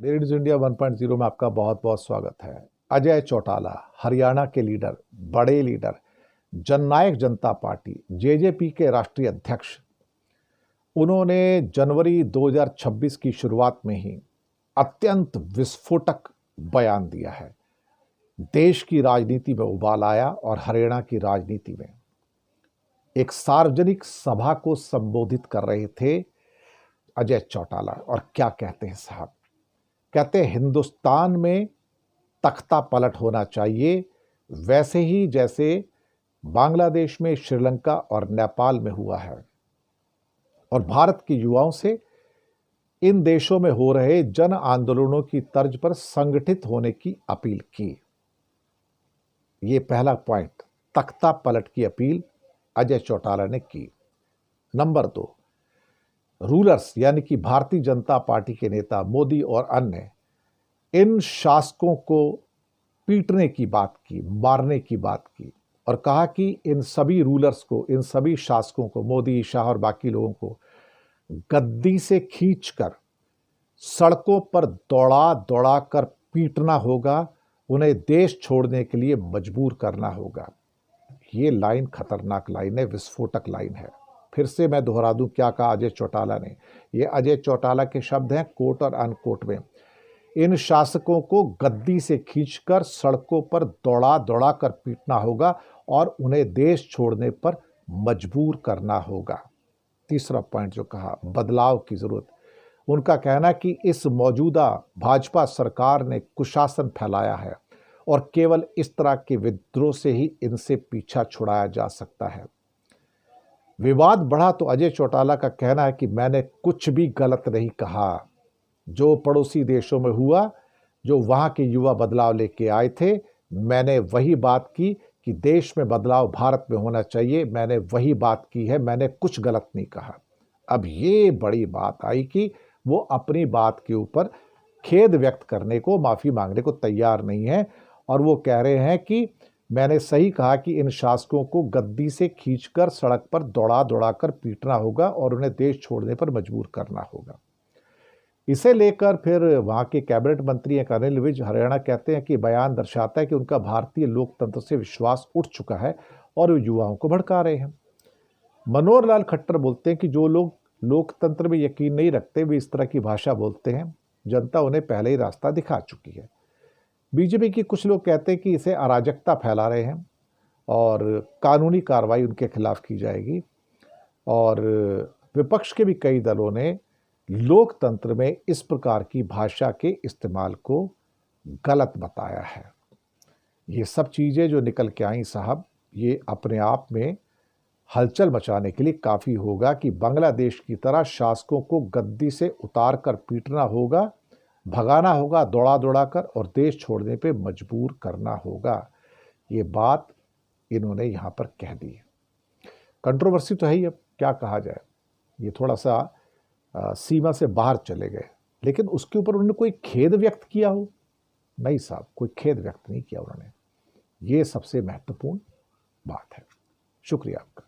Leeds India 1.0 में आपका बहुत बहुत स्वागत है। अजय चौटाला, हरियाणा के लीडर, बड़े लीडर, जननायक जनता पार्टी जेजेपी के राष्ट्रीय अध्यक्ष, उन्होंने जनवरी 2026 की शुरुआत में ही अत्यंत विस्फोटक बयान दिया है। देश की राजनीति में उबाल आया और हरियाणा की राजनीति में एक सार्वजनिक सभा को संबोधित कर रहे थे अजय चौटाला। और क्या कहते हैं साहब? कहते हैं हिंदुस्तान में तख्ता पलट होना चाहिए, वैसे ही जैसे बांग्लादेश में, श्रीलंका और नेपाल में हुआ है। और भारत के युवाओं से इन देशों में हो रहे जन आंदोलनों की तर्ज पर संगठित होने की अपील की। ये पहला पॉइंट, तख्ता पलट की अपील अजय चौटाला ने की। नंबर 2, रूलर्स यानी कि भारतीय जनता पार्टी के नेता मोदी और अन्य इन शासकों को पीटने की बात की, मारने की बात की और कहा कि इन सभी रूलर्स को, इन सभी शासकों को, मोदी, शाह और बाकी लोगों को गद्दी से खींचकर सड़कों पर दौड़ा दौड़ा कर पीटना होगा, उन्हें देश छोड़ने के लिए मजबूर करना होगा। ये लाइन खतरनाक लाइन है, विस्फोटक लाइन है। फिर से मैं दोहरा दूं क्या कहा अजय चौटाला ने। ये अजय चौटाला के शब्द हैं, कोट और अनकोट में। इन शासकों को गद्दी से खींचकर सड़कों पर दौड़ा दौड़ा कर पीटना होगा और उन्हें देश छोड़ने पर मजबूर करना होगा। तीसरा पॉइंट जो कहा, बदलाव की जरूरत। उनका कहना कि इस मौजूदा भाजपा सरकार ने कुशासन फैलाया है और केवल इस तरह के विद्रोह से ही इनसे पीछा छुड़ाया जा सकता है। विवाद बढ़ा तो अजय चौटाला का कहना है कि मैंने कुछ भी गलत नहीं कहा। जो पड़ोसी देशों में हुआ, जो वहां के युवा बदलाव लेके आए थे, मैंने वही बात की कि देश में बदलाव भारत में होना चाहिए। मैंने वही बात की है, मैंने कुछ गलत नहीं कहा। अब ये बड़ी बात आई कि वो अपनी बात के ऊपर खेद व्यक्त करने को, माफी मांगने को तैयार नहीं है और वो कह रहे हैं कि मैंने सही कहा कि इन शासकों को गद्दी से खींचकर सड़क पर दौड़ा दौड़ा कर पीटना होगा और उन्हें देश छोड़ने पर मजबूर करना होगा। इसे लेकर फिर वहां के कैबिनेट मंत्री अनिल विज हरियाणा कहते हैं कि बयान दर्शाता है कि उनका भारतीय लोकतंत्र से विश्वास उठ चुका है और वो युवाओं को भड़का रहे हैं। मनोहर लाल खट्टर बोलते हैं कि जो लोग लोकतंत्र में यकीन नहीं रखते वे इस तरह की भाषा बोलते हैं, जनता उन्हें पहले ही रास्ता दिखा चुकी है। बीजेपी के कुछ लोग कहते हैं कि इसे अराजकता फैला रहे हैं और कानूनी कार्रवाई उनके खिलाफ की जाएगी। और विपक्ष के भी कई दलों ने लोकतंत्र में इस प्रकार की भाषा के इस्तेमाल को गलत बताया है। ये सब चीज़ें जो निकल के आई साहब, ये अपने आप में हलचल मचाने के लिए काफ़ी होगा कि बांग्लादेश की तरह शासकों को गद्दी से उतार कर पीटना होगा, भगाना होगा दौड़ा दौड़ा कर और देश छोड़ने पे मजबूर करना होगा। ये बात इन्होंने यहाँ पर कह दी है। कंट्रोवर्सी तो है ही, अब क्या कहा जाए। ये थोड़ा सा सीमा से बाहर चले गए, लेकिन उसके ऊपर उन्होंने कोई खेद व्यक्त किया हो? नहीं साहब, कोई खेद व्यक्त नहीं किया उन्होंने। ये सबसे महत्वपूर्ण बात है। शुक्रिया आपका।